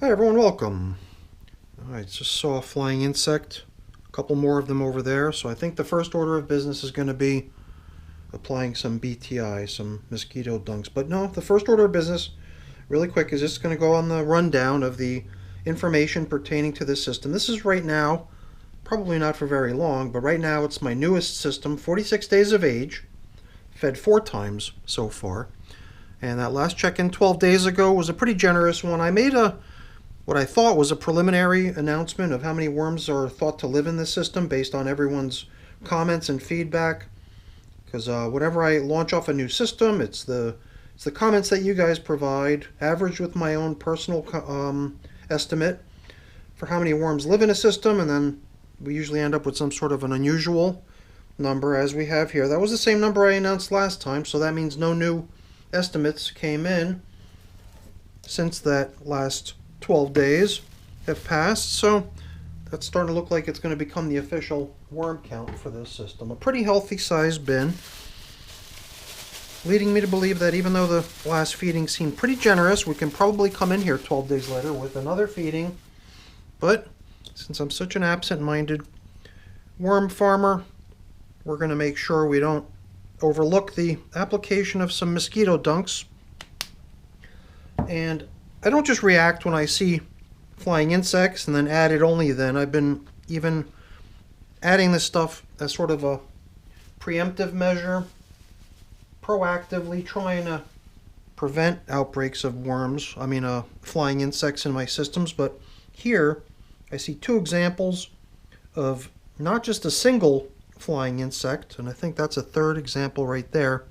Hi everyone, welcome. I just saw a flying insect, a couple more of them over there, so I think the first order of business is going to be applying some BTI, some mosquito dunks. But no, the first order of business, really quick, is just going to go on the rundown of the information pertaining to this system. This is right now, probably not for very long, but right now it's my newest system, 46 days of age, fed 4 times so far. And that last check-in 12 days ago was a pretty generous one. I made what I thought was a preliminary announcement of how many worms are thought to live in this system based on everyone's comments and feedback. Because whenever I launch off a new system, it's the comments that you guys provide, averaged with my own personal estimate for how many worms live in a system, and then we usually end up with some sort of an unusual number, as we have here. That was the same number I announced last time, so that means no new estimates came in since that last 12 days have passed, so that's starting to look like it's going to become the official worm count for this system. A pretty healthy sized bin, leading me to believe that even though the last feeding seemed pretty generous, we can probably come in here 12 days later with another feeding. But since I'm such an absent-minded worm farmer, we're going to make sure we don't overlook the application of some mosquito dunks. And I don't just react when I see flying insects and then add it only then. I've been even adding this stuff as sort of a preemptive measure, proactively trying to prevent outbreaks of worms, flying insects in my systems. But here I see 2 examples of not just a single flying insect, and I think that's a 3rd example right there.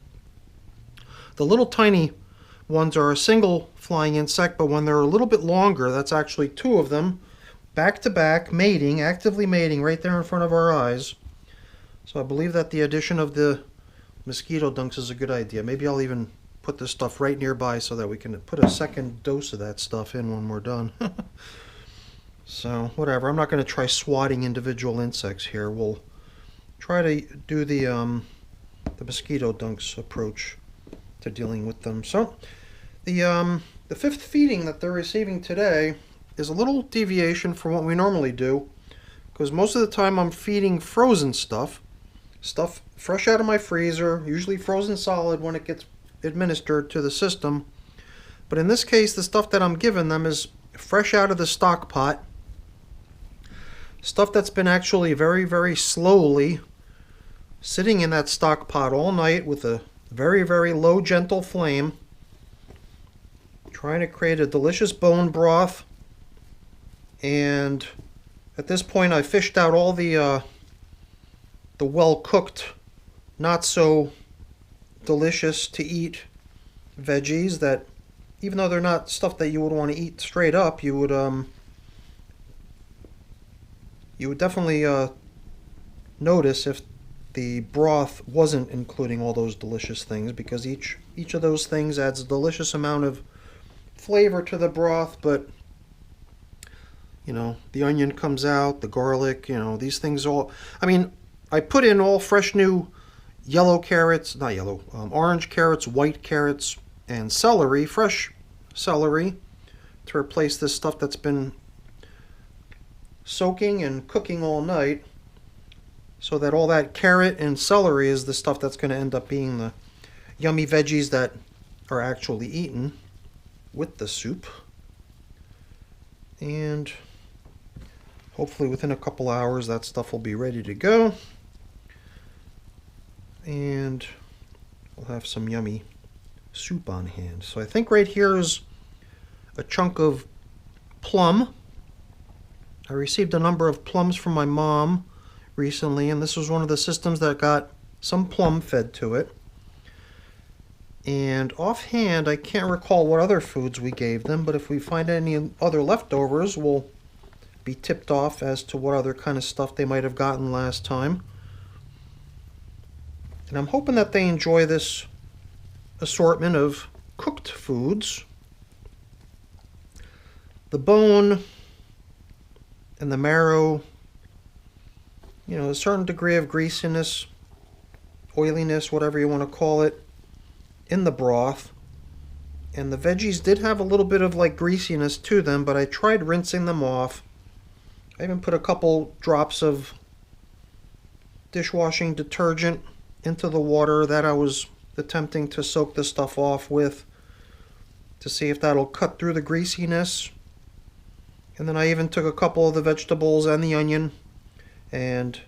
The little tiny ones are a single flying insect, but when they're a little bit longer, that's actually 2 of them, back to back, mating, actively mating right there in front of our eyes. So I believe that the addition of the mosquito dunks is a good idea. Maybe I'll even put this stuff right nearby so that we can put a second dose of that stuff in when we're done. So whatever, I'm not going to try swatting individual insects here. We'll try to do the mosquito dunks approach to dealing with them. So the 5th feeding that they're receiving today is a little deviation from what we normally do, because most of the time I'm feeding frozen stuff fresh out of my freezer, usually frozen solid when it gets administered to the system. But in this case, the stuff that I'm giving them is fresh out of the stock pot, stuff that's been actually very, very slowly sitting in that stock pot all night with a very, very low, gentle flame, trying to create a delicious bone broth. And at this point, I fished out all the well-cooked, not so delicious to eat veggies that, even though they're not stuff that you would want to eat straight up, you would definitely notice if the broth wasn't including all those delicious things, because each of those things adds a delicious amount of flavor to the broth. But the onion comes out, the garlic, these things all, I put in all fresh new yellow carrots, not yellow, orange carrots, white carrots, and celery, fresh celery, to replace this stuff that's been soaking and cooking all night, so that all that carrot and celery is the stuff that's going to end up being the yummy veggies that are actually eaten with the soup. And hopefully within a couple hours that stuff will be ready to go, and we'll have some yummy soup on hand. So I think right here is a chunk of plum. I received a number of plums from my mom recently, and this was one of the systems that got some plum fed to it. And offhand, I can't recall what other foods we gave them, but if we find any other leftovers, we'll be tipped off as to what other kind of stuff they might have gotten last time. And I'm hoping that they enjoy this assortment of cooked foods. The bone and the marrow, a certain degree of greasiness, oiliness, whatever you want to call it, in the broth. And the veggies did have a little bit of like greasiness to them, but I tried rinsing them off. I even put a couple drops of dishwashing detergent into the water that I was attempting to soak the stuff off with to see if that'll cut through the greasiness. And then I even took a couple of the vegetables and the onion and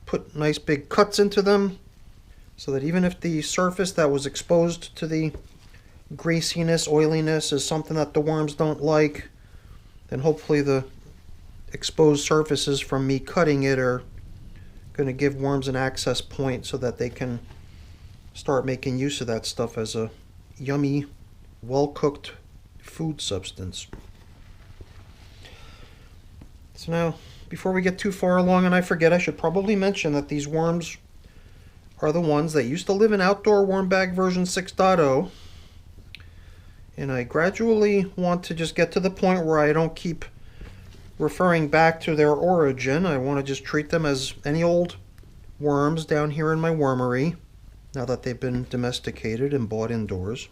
put nice big cuts into them so that even if the surface that was exposed to the greasiness, oiliness is something that the worms don't like, then hopefully the exposed surfaces from me cutting it are going to give worms an access point so that they can start making use of that stuff as a yummy, well-cooked food substance. So now, before we get too far along and I forget, I should probably mention that these worms are the ones that used to live in outdoor worm bag version 6.0. And I gradually want to just get to the point where I don't keep referring back to their origin. I want to just treat them as any old worms down here in my wormery, now that they've been domesticated and bought indoors.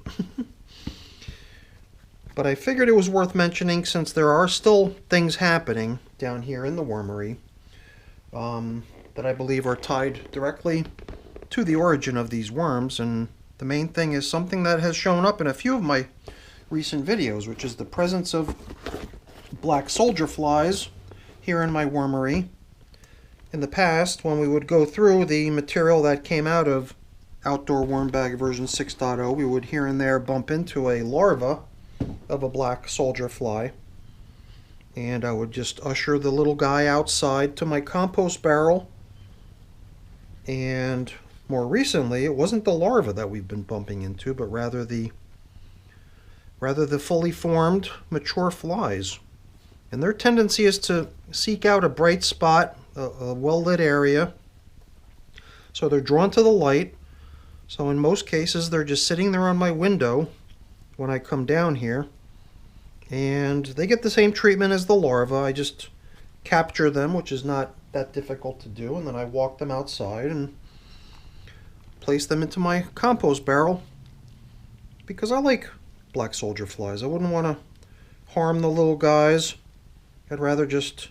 But I figured it was worth mentioning since there are still things happening down here in the wormery that I believe are tied directly to the origin of these worms. And the main thing is something that has shown up in a few of my recent videos, which is the presence of black soldier flies here in my wormery. In the past, when we would go through the material that came out of outdoor worm bag version 6.0, we would here and there bump into a larva of a black soldier fly, and I would just usher the little guy outside to my compost barrel. And more recently, it wasn't the larva that we've been bumping into, but rather the fully formed mature flies. And their tendency is to seek out a bright spot, a well-lit area. So they're drawn to the light. So in most cases, they're just sitting there on my window when I come down here. And they get the same treatment as the larva. I just capture them, which is not that difficult to do, and then I walk them outside and place them into my compost barrel, because I like black soldier flies. I wouldn't want to harm the little guys. I'd rather just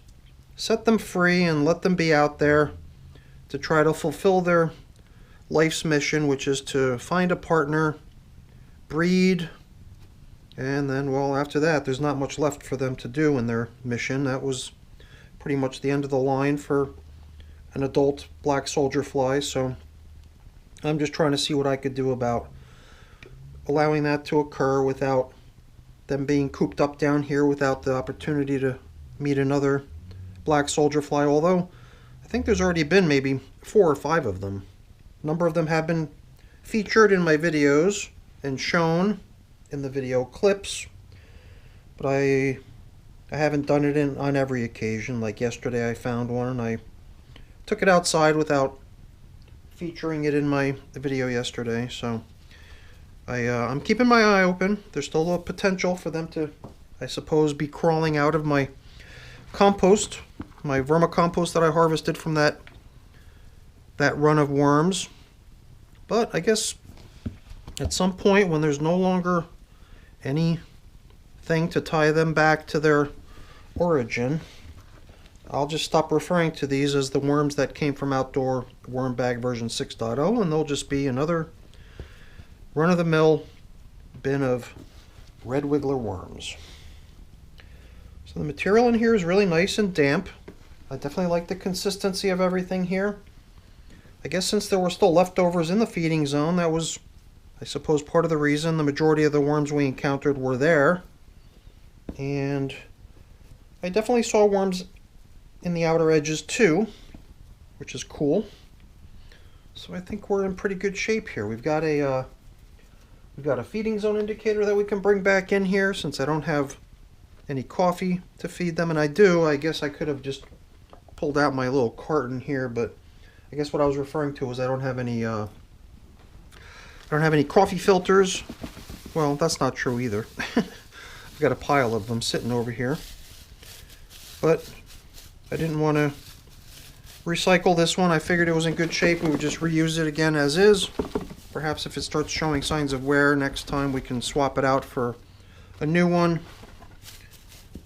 set them free and let them be out there to try to fulfill their life's mission, which is to find a partner, breed, and then, well, after that, there's not much left for them to do in their mission. That was pretty much the end of the line for an adult black soldier fly, so I'm just trying to see what I could do about allowing that to occur without them being cooped up down here, without the opportunity to meet another black soldier fly, although I think there's already been maybe 4 or 5 of them. A number of them have been featured in my videos and shown in the video clips, but I haven't done it on every occasion. Like yesterday I found one and I took it outside without featuring it in my video yesterday, so I'm keeping my eye open. There's still a potential for them to, I suppose, be crawling out of my compost, my vermicompost that I harvested from that run of worms. But I guess at some point when there's no longer anything to tie them back to their origin, I'll just stop referring to these as the worms that came from outdoor worm bag version 6.0, and they'll just be another run-of-the-mill bin of red wiggler worms. So the material in here is really nice and damp. I definitely like the consistency of everything here. I guess since there were still leftovers in the feeding zone, that was, I suppose, part of the reason the majority of the worms we encountered were there. And I definitely saw worms in the outer edges too, which is cool. So I think we're in pretty good shape here. We've got a feeding zone indicator that we can bring back in here, since I don't have any coffee to feed them, and I do. I guess I could have just pulled out my little carton here, but I guess what I was referring to was I don't have any coffee filters. Well, that's not true either. I've got a pile of them sitting over here, but I didn't want to recycle this one. I figured it was in good shape. We would just reuse it again as is Perhaps if it starts showing signs of wear next time, we can swap it out for a new one.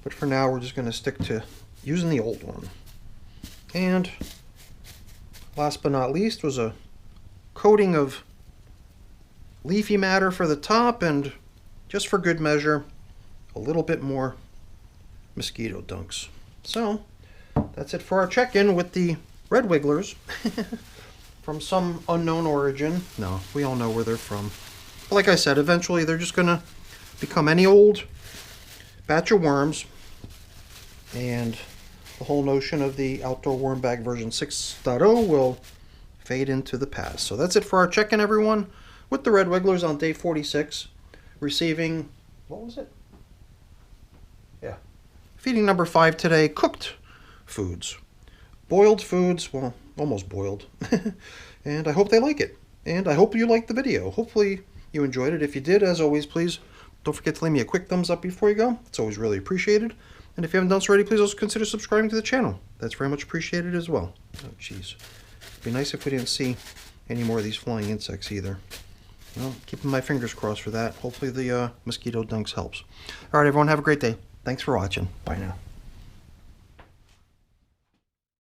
But for now, we're just going to stick to using the old one. And last but not least was a coating of leafy matter for the top, and just for good measure, a little bit more Mosquito Dunks. So that's it for our check-in with the red wigglers from some unknown origin. No, we all know where they're from. But like I said, eventually they're just gonna become any old batch of worms, and the whole notion of the outdoor worm bag version 6.0 will fade into the past. So that's it for our check-in, everyone, with the red wigglers on day 46, receiving, what was it? Yeah, feeding number 5 today, cooked foods. Boiled foods, well, almost boiled. And I hope they like it. And I hope you liked the video. Hopefully you enjoyed it. If you did, as always, please don't forget to leave me a quick thumbs up before you go. It's always really appreciated. And if you haven't done so already, please also consider subscribing to the channel. That's very much appreciated as well. Oh, jeez. It'd be nice if we didn't see any more of these flying insects either. Well, keeping my fingers crossed for that. Hopefully the Mosquito Dunks helps. All right, everyone, have a great day. Thanks for watching. Bye now.